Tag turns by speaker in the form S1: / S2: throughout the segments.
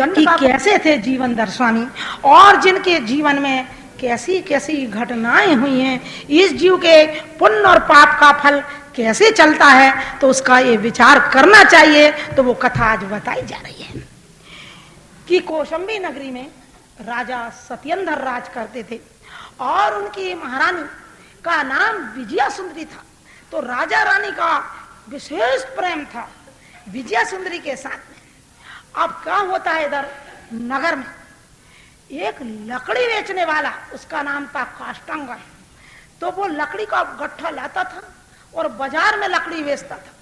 S1: कि कैसे थे जीवनधर स्वामी और जिनके जीवन में कैसी कैसी घटनाएं हुई हैं, इस जीव के पुण्य और पाप का फल कैसे चलता है, तो उसका ये विचार करना चाहिए। तो वो कथा आज बताई जा रही है कि कौशंबी नगरी में राजा सत्येंद्र राज करते थे और उनकी महारानी का नाम विजया सुंदरी था। तो राजा रानी का विशेष प्रेम था विजया सुंदरी के साथ में। अब क्या होता है, इधर नगर में एक लकड़ी बेचने वाला, उसका नाम था काष्टांगर। तो वो लकड़ी का गट्ठा लाता था और बाजार में लकड़ी बेचता था।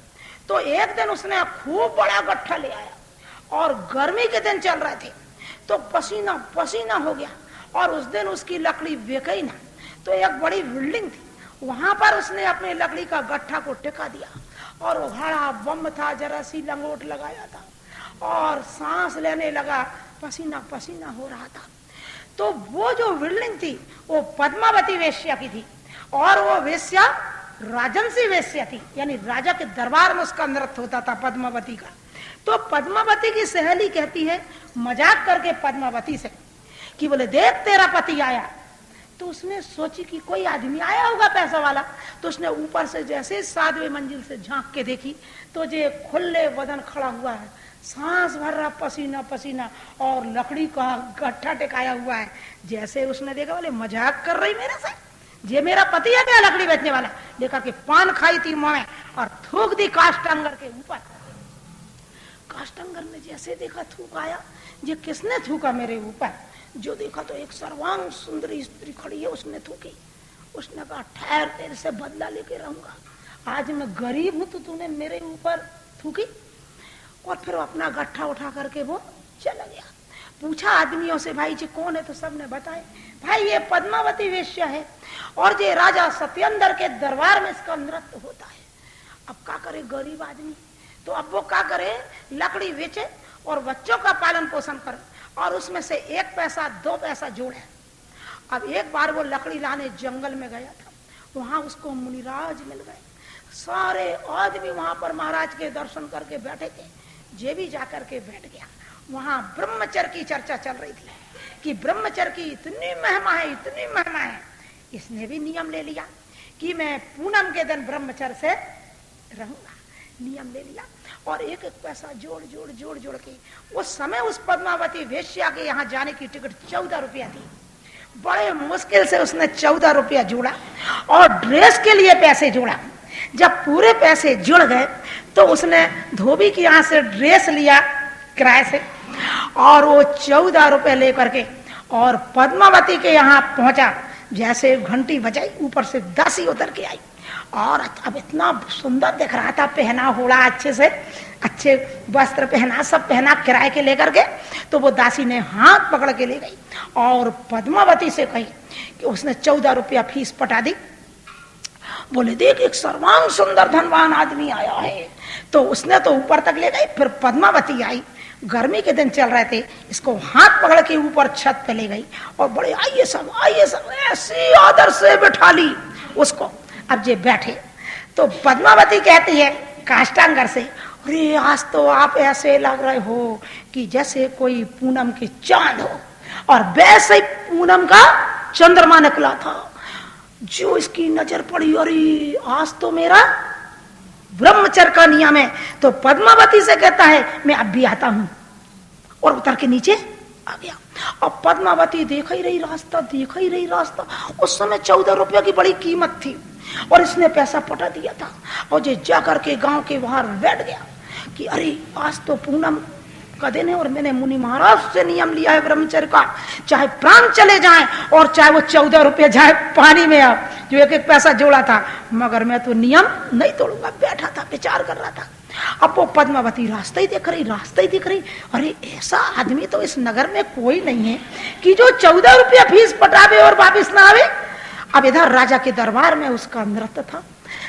S1: तो एक दिन उसने खूब बड़ा गट्ठा ले आया और गर्मी के दिन चल रहे थे, तो पसीना पसीना हो गया और उस दिन उसकी लकड़ी बिकी ना। तो एक बड़ी बिल्डिंग थी, वहां पर उसने अपने लकड़ी का गट्ठा को टिका दिया और वो घड़ा बम था, जरा सी लंगोट लगाया था और सांस लेने लगा, पसीना पसीना हो रहा था। तो वो जो बिल्डिंग थी वो पद्मावती वेश्या की थी और वो वेश्या राजंसी वेश्या थी, यानी राजा के दरबार में उसका नृत्य होता था पद्मावती का। तो पद्मावती की सहेली कहती है मजाक करके पद्मावती से कि बोले देख तेरा पति आया। तो उसने सोची कि कोई आदमी आया होगा पैसा वाला। तो उसने ऊपर से जैसे 7वें मंजिल से झांक के देखी तो जो खुले बदन खड़ा हुआ है, सांस भर रहा, पसीना पसीना और लकड़ी का गट्ठा टिकाया हुआ है। जैसे उसने देखा, बोले मजाक कर रही मेरे से, ये मेरा पति है क्या लकड़ी बेचने वाला। लेकर के पान खाई थी मुंह में और थूक दी काष्टांगर के ऊपर। काष्टांगर ने जैसे देखा थूक आया, ये किसने थूका मेरे ऊपर। जो देखा तो एक सर्वांग सुंदरी स्त्री खड़ी है, उसने थूकी। उसने कहा ठहर, तेरे से बदला लेके रहूंगा, आज मैं गरीब हूं तो तूने मेरे ऊपर थूकी। और फिर अपना गट्ठा उठा करके वो चला गया। पूछा आदमियों से भाई जी कौन है, तो सबने बताए भाई ये पद्मावती वेश्या है और ये राजा सत्येंद्र के दरबार में इसका नृत्य होता है। अब क्या करे गरीब आदमी, तो अब वो क्या करे, लकड़ी बेचे और बच्चों का पालन पोषण करे और उसमें से 1 पैसा 2 पैसा जोड़े। अब एक बार वो लकड़ी लाने जंगल में गया था, वहां उसको मुनिराज मिल गए। सारे आदमी वहां पर महाराज के दर्शन करके बैठे थे, जे भी जाकर के बैठ गया। वहां ब्रह्मचर्य की चर्चा चल रही थी कि ब्रह्मचर्य की इतनी महिमा है, इतनी महिमा है। इसने भी नियम ले लिया कि मैं पूनम के दिन ब्रह्मचर्य से रहूंगा, नियम ले लिया और 1-1 पैसा जोड़ जोड़ जोड़ जोड़ के उस समय उस पद्मावती वेश्या के यहाँ जाने की टिकट 14 रुपया थी। बड़े मुश्किल से उसने 14 रुपया जोड़ा और ड्रेस के लिए पैसे जोड़ा। जब पूरे पैसे जुड़ गए तो उसने धोबी के यहाँ से ड्रेस लिया किराए से और वो 14 रुपए लेकर के और पद्मावती के यहाँ पहुंचा। जैसे घंटी बजाई, ऊपर से दासी उतर के आई और अब इतना सुंदर दिख रहा था, पहना हुआ अच्छे से, अच्छे वस्त्र पहना, सब पहना किराए के लेकर के। तो वो दासी ने हाथ पकड़ के ले गई और पद्मावती से कही कि उसने 14 रुपया फीस पटा दी। बोले देख एक सर्वांग सुंदर धनवान आदमी आया है। तो उसने तो ऊपर तक ले गई। फिर पद्मावती आई, गर्मी के दिन चल रहे थे, इसको हाथ पकड़ के ऊपर छत पे ले गई और बड़े आइए सब ऐसी आदर से बैठा ली उसको। अब जे बैठे तो पद्मावती कहती है काष्टांगर से, अरे आज तो आप ऐसे लग रहे हो कि जैसे कोई पूनम की चांद हो। और वैसे ही पूनम का चंद्रमा निकला था। जो इसकी नजर पड़ी, अरे आज तो मेरा ब्रह्मचर्य का नियम है। तो पद्मावती से कहता है मैं अब भी आता हूं और उतर के नीचे आ गया। अब पद्मावती देखा ही रही रास्ता, देखा ही रही रास्ता। उस समय 14 रुपया की बड़ी कीमत थी और इसने पैसा पटा दिया था और जे जाकर के गांव के बाहर बैठ गया कि अरे आज तो पूनम का दिन है और मैंने मुनि महाराज से नियम लिया है ब्रह्मचर्य का, चाहे प्राण चले जाएं और चाहे वो 14 रुपये जाए पानी में। अब जो 1-1 पैसा जोड़ा था, मगर मैं तो नियम नहीं तोड़ूंगा। बैठा था, विचार कर रहा था। अब वो पद्मावती रास्ता ही देख रही, रास्ता ही दिख रही। अरे ऐसा आदमी तो इस नगर में कोई नहीं है कि जो 14 रुपया फीस पटावे और वापिस ना आवे। अब इधर राजा के दरबार में उसका नृत्य था।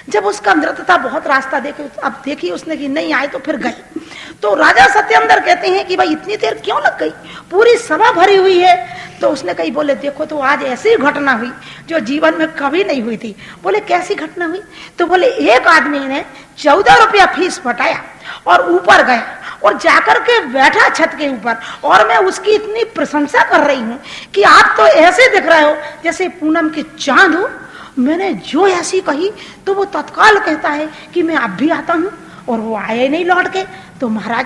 S1: जब उसका नृत्य था, बहुत रास्ता देखे, अब देखी उसने कि नहीं आए तो फिर गई। तो राजा सत्येंद्र कहते हैं कि भाई इतनी देर क्यों लग गई, पूरी सभा भरी हुई है। तो उसने कही, बोले देखो तो आज ऐसी घटना हुई जो जीवन में कभी नहीं हुई थी। बोले कैसी घटना हुई? तो बोले एक आदमी ने 14 रुपया फीस पटाया और ऊपर गया और जाकर के बैठा छत के ऊपर, और मैं उसकी इतनी प्रशंसा कर रही हूं कि आप तो ऐसे दिख रहे हो जैसे पूनम के चांद हो। मैंने जो ऐसी कही तो वो तत्काल कहता है कि मैं अब भी आता हूं, और वो आए नहीं लौट के। तो महाराज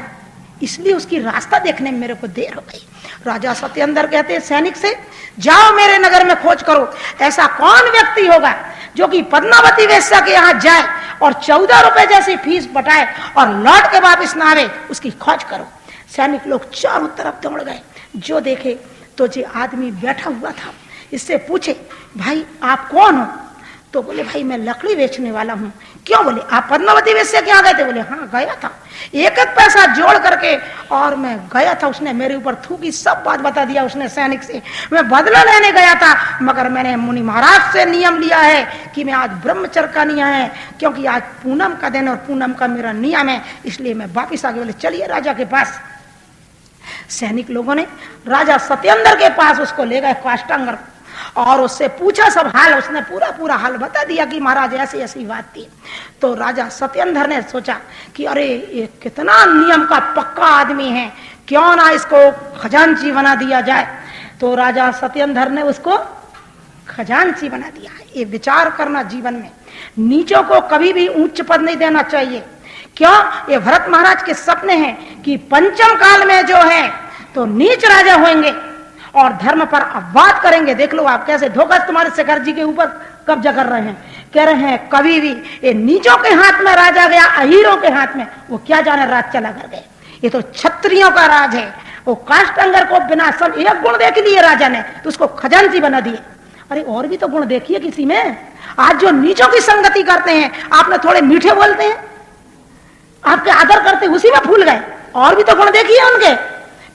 S1: इसलिए उसकी रास्ता देखने में मेरे को देर हो गई। राजा सत्येंद्र कहते सैनिक से, जाओ मेरे नगर में खोज करो, ऐसा कौन व्यक्ति होगा जो कि पद्मावती वेश्या के यहाँ जाए और 14 रुपए जैसी फीस बटाए और लौट के वापिस ना आवे, उसकी खोज करो। सैनिक लोग चारों तरफ दौड़ गए। जो देखे तो जो आदमी बैठा हुआ था, इससे पूछे, भाई आप कौन हो? तो बोले, भाई मैं लकड़ी बेचने वाला हूँ। क्यों? बोले, आप पद्मावती वेश्या के यहाँ गए थे? बोले, हाँ गया था, एक एक पैसा जोड़ करके और मैं गया था। उसने मेरे ऊपर थूकी, सब बात बता दिया उसने सैनिक से। मैं बदला लेने गया था, मगर मैंने मुनि महाराज से नियम लिया है कि मैं आज ब्रह्मचर्य का नियम है, क्योंकि आज पूनम का दिन और पूनम का मेरा नियम है, इसलिए मैं वापिस आ गया। बोले, चलिए राजा के पास। सैनिक लोगों ने राजा सत्येंद्र के पास उसको ले गए काष्टांगर, और उससे पूछा सब हाल। उसने पूरा पूरा हाल बता दिया कि महाराज ऐसी ऐसी बात थी। तो राजा सत्येंद्र ने सोचा कि अरे ये कितना नियम का पक्का आदमी है, क्यों ना इसको खजांची बना दिया जाए। तो राजा सत्येंद्र ने उसको खजांची बना दिया। ये विचार करना जीवन में, नीचों को कभी भी उच्च पद नहीं देना चाहिए। क्यों? ये भरत महाराज के सपने हैं कि पंचम काल में जो है तो नीच राजा होंगे और धर्म पर अपवाद करेंगे। देख लो आप कैसे धोखा तुम्हारे शेखर जी के ऊपर कब्जा कर रहे हैं। कह रहे हैं कभी भी ये नीचों के हाथ में राजा गया, अहीरों के हाथ में, वो क्या जाने राज चला कर गए। ये तो क्षत्रियों का राज है। वो काष्टांगर को बिना सब एक गुण देख लिए राजा ने, तो उसको खजांची बना दिए। अरे और भी तो गुण देखिए किसी में। आज जो नीचों की संगति करते हैं, आपने थोड़े मीठे बोलते हैं, आपके आदर करते उसी में भूल गए। और भी तो गुण देखिए उनके,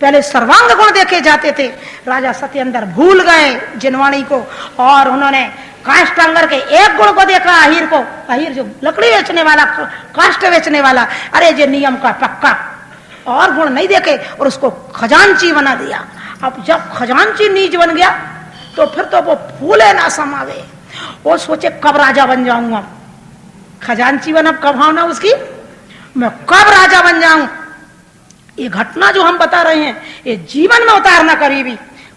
S1: पहले सर्वांग गुण देखे जाते थे। राजा सत्येंद्र भूल गए जिनवाणी को, और उन्होंने काष्टांगर के एक गुण को देखा, अहीर को। अहीर जो लकड़ी बेचने वाला, काष्ट बेचने वाला, अरे जो नियम का पक्का, और गुण नहीं देखे और उसको खजांची बना दिया। अब जब खजांची नीच बन गया तो फिर तो वो फूले ना समावे। वो सोचे कब राजा बन जाऊंगा, खजांची बन अब कब भावना उसकी, मैं कब राजा बन जाऊं। ये घटना जो हम बता रहे हैं, ये जीवन में उतारना।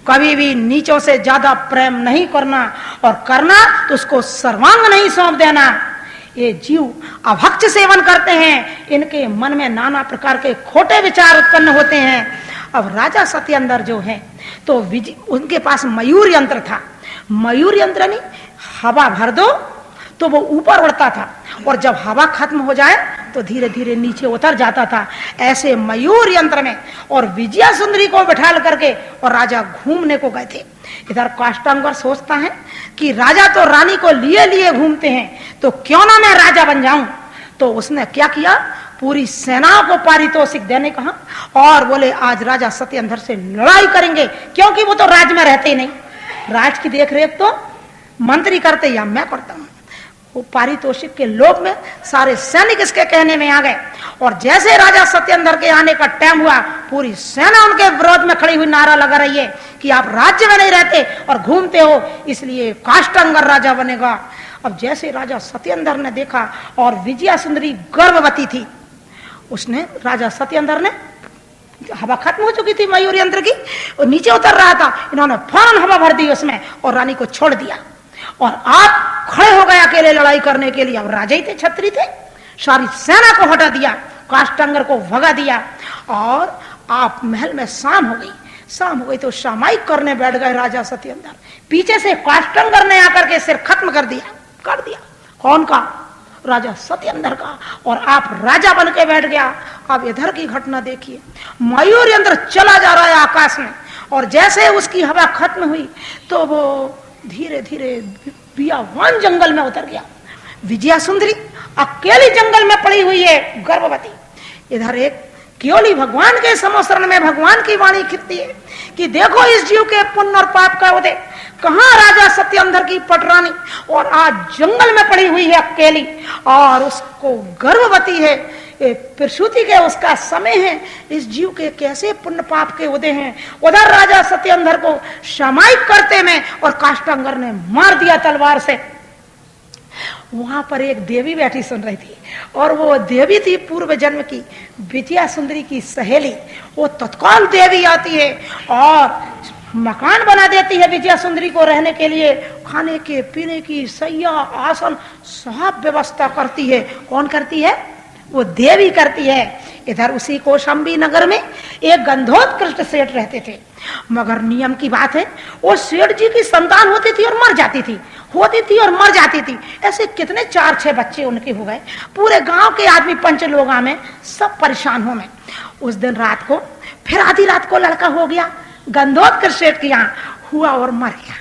S1: कभी भी नीचों से ज्यादा प्रेम नहीं करना, और करना तो उसको सर्वांग नहीं सौंप देना। ये जीव अभक्ष सेवन करते हैं, इनके मन में नाना प्रकार के खोटे विचार उत्पन्न होते हैं। अब राजा सत्येंद्र जो है तो उनके पास मयूर यंत्र था। मयूर यंत्र नहीं, हवा भर दो तो वो ऊपर उड़ता था, और जब हवा खत्म हो जाए तो धीरे धीरे नीचे उतर जाता था। ऐसे मयूर यंत्र में और विजया सुंदरी को बिठा करके और राजा घूमने को गए थे। इधर काष्टांगर सोचता है कि राजा तो रानी को लिए लिए घूमते हैं, तो क्यों ना मैं राजा बन जाऊं। तो उसने क्या किया, पूरी सेना को पारितोषिक देने कहा, और बोले आज राजा सत्येंद्र से लड़ाई करेंगे, क्योंकि वो तो राज में रहते ही नहीं, राज की देखरेख तो मंत्री करते या मैं करता हूं। वो पारितोषिक के लोभ में सारे सैनिक इसके कहने में आ गए, और जैसे राजा सत्येंद्र के आने का टाइम हुआ, पूरी सेना उनके विरोध में खड़ी हुई नारा लगा रही है कि आप राज्य में नहीं रहते और घूमते हो, इसलिए काष्टांगर राजा बनेगा। अब जैसे राजा सत्येंद्र ने देखा, और विजया सुंदरी गर्भवती थी, उसने राजा सत्येंद्र ने, हवा खत्म हो चुकी थी मयूर यंत्र की, और नीचे उतर रहा था, इन्होंने फौरन हवा भर दी उसमें और रानी को छोड़ दिया, और आप खड़े हो गए अकेले लड़ाई करने के लिए। अब राजा ही थे, छत्री थे, सारी सेना को हटा दिया, काष्टांगर को भगा दिया, और आप महल में शाम हो गई तो सामायिक करने बैठ गए राजा सत्येंद्र। पीछे से काष्टांगर ने आकर के सिर खत्म कर दिया। कौन का? राजा सत्येंद्र का। और आप राजा बन के बैठ गया। अब इधर की घटना देखिए, मयूर यंत्र चला जा रहा है आकाश में, और जैसे उसकी हवा खत्म हुई तो वो धीरे धीरे बियावान जंगल में उतर गया। विजया सुंदरी अकेली जंगल में पड़ी हुई है, गर्भवती। इधर एक केवली भगवान के समोसरण में भगवान की वाणी खिलती है कि देखो इस जीव के पुण्य और पाप का उदय। कहां राजा सत्येंद्र की पटरानी, और आज जंगल में पड़ी हुई है अकेली, और उसको गर्भवती है, प्रसूति के उसका समय है। इस जीव के कैसे पुण्य पाप के उदय हैं। उधर राजा सत्येंद्र को सामायिक करते में और काष्टांगर ने मार दिया तलवार से। वहां पर एक देवी बैठी सुन रही थी, और वो देवी थी पूर्व जन्म की विजया सुंदरी की सहेली। वो तत्काल देवी आती है और मकान बना देती है विजया सुंदरी को रहने के लिए, खाने के पीने की सैया आसन सब व्यवस्था करती है। कौन करती है? वो देवी करती है। इधर उसी कौशाम्बी नगर में एक गंधोत्कृष्ट सेठ रहते थे, मगर नियम की बात है वो सेठ जी की संतान होती थी और मर जाती थी, होती थी और मर जाती थी। ऐसे कितने 4-6 बच्चे उनके हो गए। पूरे गांव के आदमी पंचलोगा में सब परेशान हो में। उस दिन रात को फिर आधी रात को लड़का हो गया गंधोत्कृष्ट सेठ के यहाँ हुआ और मर गया।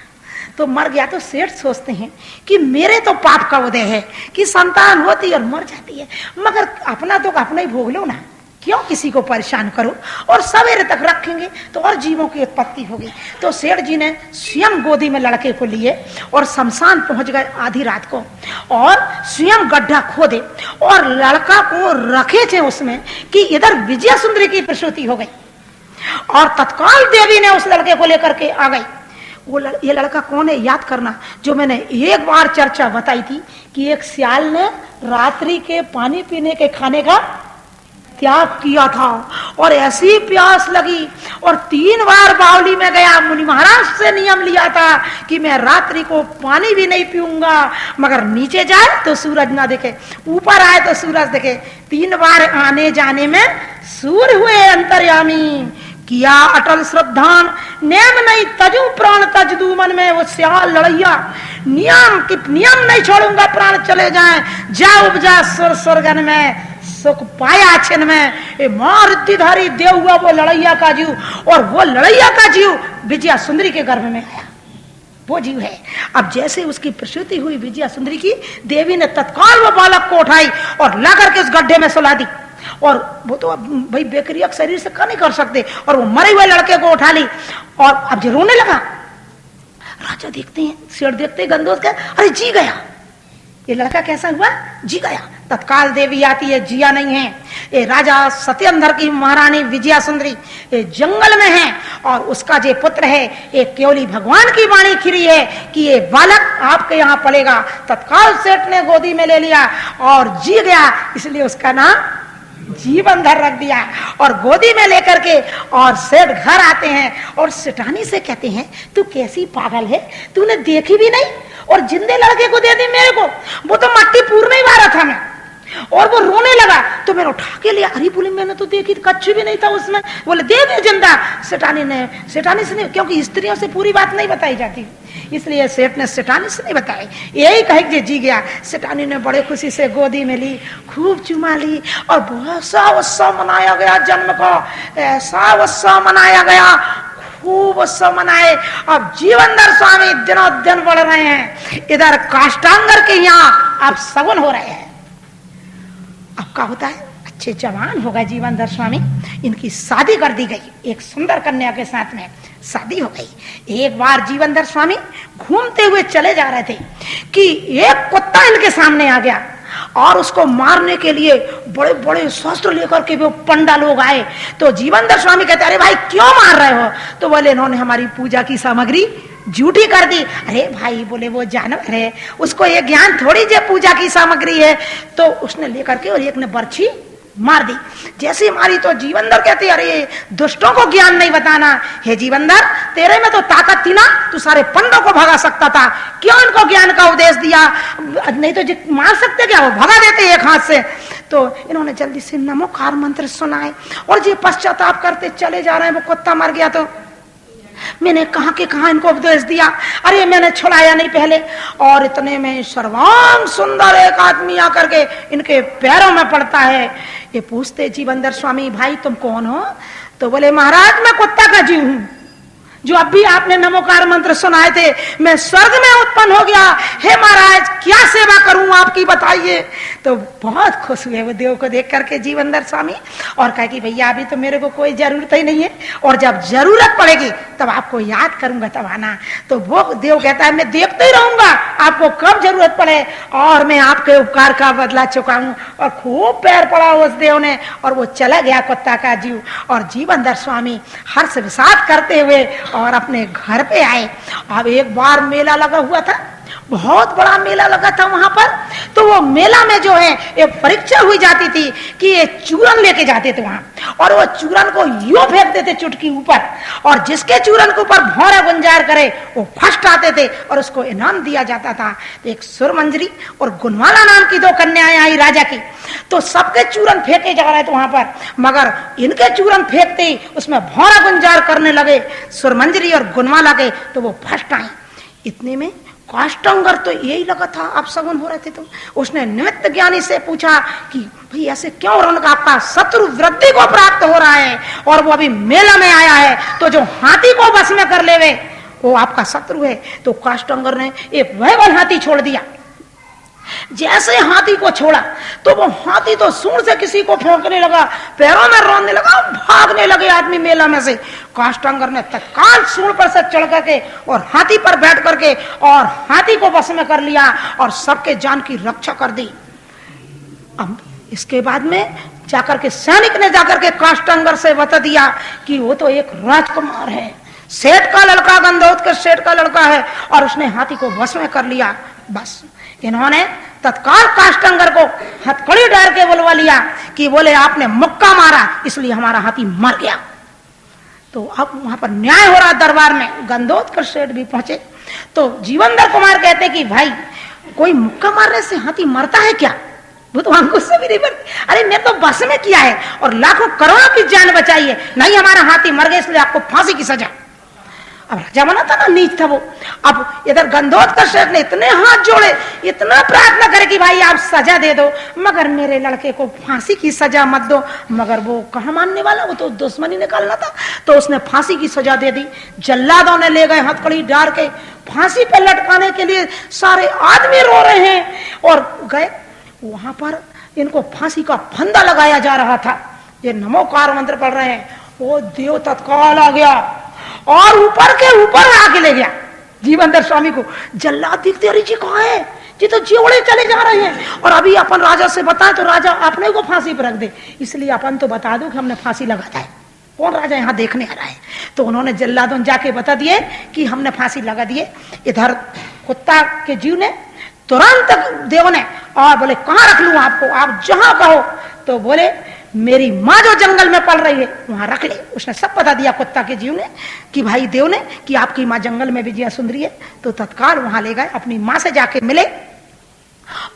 S1: तो मर गया तो सेठ सोचते हैं कि मेरे तो पाप का उदय है कि संतान होती और मर जाती है, मगर अपना तो अपना ही भोग लो ना, क्यों किसी को परेशान करो, और सवेरे तक रखेंगे तो और जीवों की उत्पत्ति होगी। तो सेठ जी ने स्वयं गोदी में लड़के को लिए और शमशान पहुंच गए आधी रात को, और स्वयं गड्ढा खोदे और लड़का को रखे थे उसमें कि इधर विजया सुंदरी की प्रसूति हो गई। और तत्काल देवी ने उस लड़के को लेकर के आ गई। ये लड़का कौन है याद करना, जो मैंने एक बार चर्चा बताई थी कि एक सियाल ने रात्रि के पानी पीने के खाने का त्याग किया था, और ऐसी प्यास लगी और 3 बार बावली में गया। मुनि महाराज से नियम लिया था कि मैं रात्रि को पानी भी नहीं पीऊंगा, मगर नीचे जाए तो सूरज ना दिखे, ऊपर आए तो सूरज दिखे। 3 बार आने जाने में सूर्य हुए अंतर्यामी, किया अटल श्रद्धान, नेम नहीं तजू प्राण तज दू मन में। वो सियाल लड़ैया नियम नहीं छोड़ूंगा, प्राण चले जाएं, जा उपजा सुर सुरगन में, सुख पाया छिन में। मारुतिधारी देव हुआ वो लड़ैया का जीव, और वो लड़ैया का जीव विजया सुंदरी के गर्भ में आया, वो जीव है। अब जैसे उसकी प्रसूति हुई विजया सुंदरी की, देवी ने तत्काल वो बालक को उठाई और ला करके उस गड्ढे में सुला दी। और वो तो अब भाई बेक्रिया शरीर से का नहीं कर सकते, और वो मरे हुए लड़के को उठा ली और अब जो रोने लगा। राजा देखते हैं, सेठ देखते हैं गंधोत का, अरे जी गया, ये लड़का कैसा हुआ? जी गया। तत्काल देवी आती है, जिया नहीं है। ये राजा सत्येंद्र की महारानी विजया सुंदरी ये जंगल में है, और उसका जो पुत्र है ये केवली भगवान की वाणी खिरी है कि ये बालक आपके यहाँ पलेगा। तत्काल सेठ ने गोदी में ले लिया और जी गया, इसलिए उसका नाम जीवन धर रख दिया। और गोदी में लेकर के और सेठ घर आते हैं और सेठानी से कहते हैं, तू कैसी पागल है, तूने देखी भी नहीं और जिंदे लड़के को दे दी मेरे को। वो तो मट्टी पूर्ण ही मारा था मैं, और वो रोने लगा तो मैंने उठा के लिया। अरे बोले मैंने तो देखी, कच्ची भी नहीं था उसमें। बोले दे दे जिंदा। सेठानी से नहीं, क्योंकि स्त्रियों से पूरी बात नहीं बताई जाती, इसलिए सेठ ने सेठानी से नहीं बताई, यही कहे कि जी गया। सेठानी ने बड़े खुशी से गोदी में ली, खूब चुमा ली, और बहुत सा उत्सव मनाया गया। जन्म का ऐसा उत्सव मनाया गया, खूब उत्सव मनाए। अब जीवनधर स्वामी दिनों दिन बढ़ रहे हैं, इधर काष्टांगर के यहाँ अब सगुन हो रहे हैं। अब क्या होता है, अच्छे जवान हो गए जीवनधर स्वामी, इनकी शादी कर दी गई, एक सुंदर कन्या के साथ में शादी हो गई। एक बार जीवनधर स्वामी घूमते हुए चले जा रहे थे कि एक कुत्ता इनके सामने आ गया, और उसको मारने के लिए बड़े बड़े शस्त्र लेकर के वो पंडा लोग आए। तो जीवनधर स्वामी कहते, अरे भाई क्यों मार रहे हो? तो बोले इन्होंने हमारी पूजा की सामग्री झूठी कर दी। अरे भाई, बोले वो जानवर है, उसको ये ज्ञान थोड़ी जे पूजा की सामग्री है। तो उसने लेकर के और एक ने बर्छी मार दी। जैसे मारी तो जीवनधर कहते, अरे दुष्टों को ज्ञान नहीं बताना। हे जीवनधर, तेरे में तो ताकत थी ना, तू सारे पंडों को भगा सकता था, क्यों इनको ज्ञान का उपदेश दिया? नहीं तो मार सकते क्या, वो भगा देते एक हाथ से। तो इन्होंने जल्दी से नमोकार मंत्र सुनाए, और जो पश्चाताप करते चले जा रहे हैं। वो कुत्ता मर गया तो मैंने कहा कि कहा इनको उपदेश दिया, अरे मैंने छुड़ाया नहीं पहले। और इतने में सर्वांग सुंदर एक आदमी आकर के इनके पैरों में पड़ता है। ये पूछते जीवनधर स्वामी, भाई तुम कौन हो? तो बोले महाराज मैं कुत्ता का जीव हूं, जो अभी आपने नमोकार मंत्र सुनाए थे, मैं स्वर्ग में उत्पन्न हो गया। हे महाराज क्या सेवा करूं आपकी, बताइए। तो बहुत खुश हुए वो देव को देख करके जीवनधर स्वामी, और कहे कि भैया अभी तो मेरे को कोई जरूरत ही नहीं है, और जब जरूरत पड़ेगी तब आपको याद करूंगा तब आना। तो वो देव कहता है मैं देखते ही रहूंगा, आपको कब जरूरत पड़े और मैं आपके उपकार का बदला चुकाऊं। और खूब पैर पड़ा उस देव ने, और वो चला गया कुत्ता का जीव। और जीवनधर स्वामी हर्ष विषाद करते हुए और अपने घर पे आए। अब एक बार मेला लगा हुआ था, बहुत बड़ा मेला लगा था वहां पर। तो वो मेला में जो है एक परीक्षा हुई जाती थी कि ये चूरन लेके जाते थे वहां, और वो चूरन को यूं फेंक देते चुटकी ऊपर, और जिसके चूरन के ऊपर भौरा गुंजार करे वो फर्स्ट आते थे और उसको इनाम दिया जाता था। तो एक सुरमंजरी और गुणमाला नाम की दो कन्याएं आई राजा की, तो सबके चूरन फेंके जा रहे थे वहां पर, मगर इनके चूरन फेंकते ही उसमें भौरा गुंजार करने लगे सुरमंजरी और गुणमाला के, तो वो फर्स्ट आई। इतने में काष्टांगर तो यही लगा था आप सगुन हो रहे थे, तो उसने निमित्त ज्ञानी से पूछा कि भाई ऐसे क्यों? और उनका आपका शत्रु वृद्धि को प्राप्त हो रहा है और वो अभी मेला में आया है, तो जो हाथी को बस में कर लेवे वो आपका शत्रु है। तो काष्टांगर ने एक वैगल हाथी छोड़ दिया। जैसे हाथी को छोड़ा तो वो हाथी तो सूंड से किसी को फेंकने लगा, पैरों में रोने लगा, भागने लगे आदमी मेला में से। काष्टांगर ने तत्काल सूंड पर से चढ़ करके और हाथी पर बैठ करके और हाथी को बस में कर लिया और सबके जान की रक्षा कर दी। अब इसके बाद में जाकर के सैनिक ने जाकर के काष्टांगर से बता दिया कि वो तो एक राजकुमार है, सेठ का लड़का, गंधोत के सेठ का लड़का है, और उसने हाथी को बस में कर लिया। बस इन्होंने तत्काल काष्टांगर को हथकड़ी डाल के बुलवा लिया कि बोले आपने मुक्का मारा इसलिए हमारा हाथी मर गया। तो अब वहां पर न्याय हो रहा दरबार में, गंधोत के सेठ भी पहुंचे। तो जीवनधर कुमार कहते कि भाई कोई मुक्का मारने से हाथी मरता है क्या? वो तो हमको से भी नहीं मरती। अरे मैं तो बस में किया है और लाखों करोड़ों की जान बचाई है, नहीं हमारा हाथी मर गया इसलिए आपको फांसी की सजा। अब राजा बना था ना, नीच था वो। अब इधर गंधोत का सेठ ने इतने हाथ जोड़े, इतना प्रार्थना करे कि भाई आप सजा दे दो, मगर मेरे लड़के को फांसी की सजा मत दो। मगर वो कहाँ मानने वाला, वो तो दुश्मनी निकालना था। तो उसने फांसी की सजा दे दी। जल्लादों ने ले गए हथकड़ी डाल के फांसी पे लटकाने के लिए, सारे आदमी रो रहे हैं और गए वहां पर। इनको फांसी का फंदा लगाया जा रहा था, ये नमोकार मंत्र पढ़ रहे हैं। वो देव तत्काल आ गया और ऊपर के ऊपर आके ले गया जीवनधर स्वामी को। जल्लाद दिखते, अरे जी कहाँ है जी? तो जियोड़े चले जा रहे हैं। और अभी अपन राजा से बताए तो राजा अपने को फांसी पर रख दे, इसलिए अपन तो बता दो कि हमने फांसी लगाता है। कौन राजा यहाँ देखने आ रहा है? तो उन्होंने जल्लादों जाके बता दिए कि हमने फांसी लगा दिए। इधर कुत्ता के जीव ने तुरंत देव ने और बोले कहाँ रख लूं आपको, आप जहां कहो। तो बोले मेरी माँ जो जंगल में पल रही है वहां रख ले। उसने सब बता दिया कुत्ता के जीव ने कि भाई देव ने कि आपकी माँ जंगल में विजया सुंदरी है। तो तत्काल वहां ले गए, अपनी माँ से जाके मिले।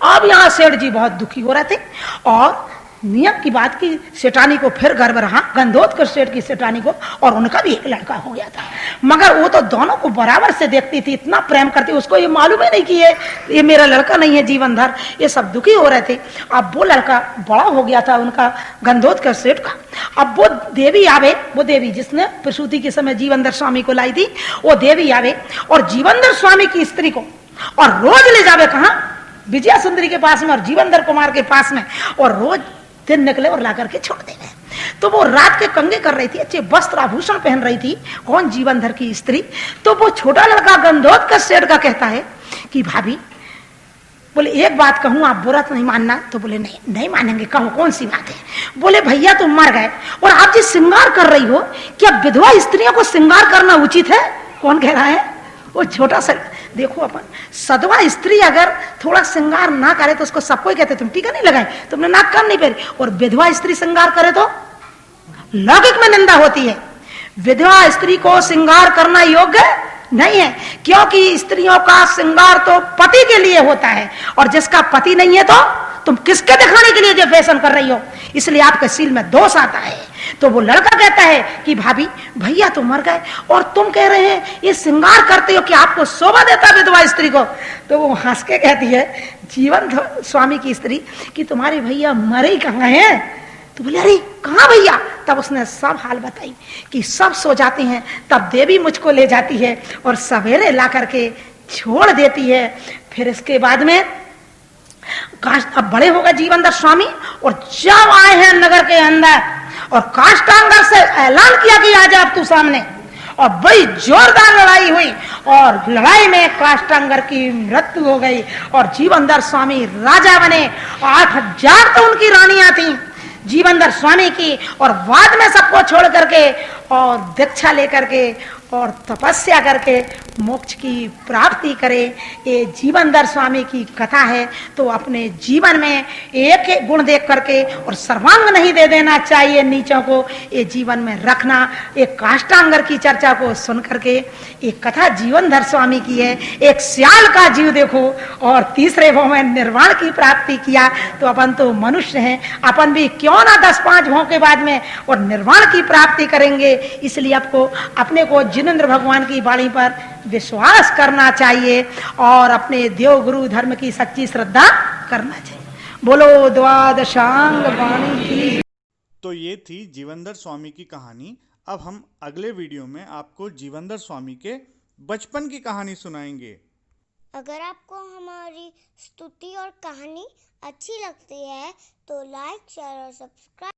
S1: अब यहाँ सेठ जी बहुत दुखी हो रहे थे और नियम की बात की सेठानी को फिर गर्व रहा, गंधोत के सेठ की सेठानी को, और उनका भी एक लड़का हो गया था। मगर वो तो दोनों को बराबर से देखती थी, इतना प्रेम करती, उसको ये मालूम ही नहीं कि ये मेरा लड़का नहीं है जीवनधर। ये सब दुखी हो रहे थे। अब वो लड़का बड़ा हो गया था उनका गंधोत के सेठ का। अब वो देवी आवे, वो देवी जिसने प्रसूति के समय जीवनधर स्वामी को लाई थी, वो देवी आवे और जीवनधर स्वामी की स्त्री को और रोज ले जावे कहा, विजया सुंदरी के पास में और जीवनधर कुमार के पास में, और रोज दिन निकले और ला करके छोड़ देंगे। तो वो रात के कंगे कर रही थी, अच्छे वस्त्र आभूषण पहन रही थी, कौन? जीवनधर की स्त्री। तो वो छोटा लड़का गंधोत का सेठ का कहता है कि भाभी बोले एक बात कहूं, आप बुरा तो नहीं मानना? तो बोले नहीं मानेंगे, कहो कौन सी बात है? बोले भैया तुम मर गए और आप जी श्रृंगार कर रही हो, क्या विधवा स्त्रियों को श्रृंगार करना उचित है? कौन कह रहा है? वो छोटा सा। देखो अपन सदवा स्त्री अगर थोड़ा श्रृंगार ना करे तो उसको सबको ही कहते तुम टीका नहीं लगाए, तुमने नाक कान नहीं पहने। और विधवा स्त्री श्रृंगार करे तो लौकिक में निंदा होती है। विधवा स्त्री को श्रृंगार करना योग्य नहीं है, क्योंकि स्त्रियों का श्रृंगार तो पति के लिए होता है, और जिसका पति नहीं है तो तुम किसके दिखाने के लिए जो फैशन कर रही हो, इसलिए आपके सील में दोष आता है। तो वो लड़का कहता है कि भाभी भैया तो मर गए और तुम कह रहे हैं ये श्रृंगार करते हो कि आपको शोभा देता है विधवा स्त्री को? तो वो हंस के कहती है जीवन स्वामी की स्त्री कि तुम्हारे भैया मरे ही कहाँ हैं? तो बोले अरे कहाँ भैया? तब उसने सब हाल बताई कि सब सो जाते हैं, तब देवी मुझको ले जाती है और सवेरे ला करके छोड़ देती है। फिर इसके बाद में अब बड़े होगा जीवनधर स्वामी और जब आए हैं नगर के अंदर और काष्टांगर से ऐलान किया कि आ जा अब तू सामने, और बड़ी जोरदार लड़ाई हुई और लड़ाई में काष्टांगर की मृत्यु हो गई और जीवनधर स्वामी राजा बने। 8000 तो उनकी रानियां थी जीवनधर स्वामी की, और बाद में सबको छोड़ करके और दीक्षा लेकर के और तपस्या करके मोक्ष की प्राप्ति करे। ये जीवनधर स्वामी की कथा है। तो अपने जीवन में एक एक गुण देख करके और सर्वांग नहीं दे देना चाहिए नीचों को, ये जीवन में रखना। एक काष्टांगर की चर्चा को सुन करके एक कथा जीवनधर स्वामी की है। एक सियाल का जीव देखो और तीसरे भाव में निर्वाण की प्राप्ति किया। तो अपन तो मनुष्य हैं, अपन भी क्यों ना 10-5 भाव के बाद में और निर्वाण की प्राप्ति करेंगे। इसलिए आपको अपने को जिनेंद्र भगवान की वाणी पर विश्वास करना चाहिए और अपने देव गुरु धर्म की सच्ची श्रद्धा करना चाहिए। बोलो द्वादशांग वाणी की।
S2: तो ये थी जीवनधर स्वामी की कहानी। अब हम अगले वीडियो में आपको जीवनधर स्वामी के बचपन की कहानी सुनाएंगे।
S3: अगर आपको हमारी स्तुति और कहानी अच्छी लगती है तो लाइक, शेयर और सब्सक्राइब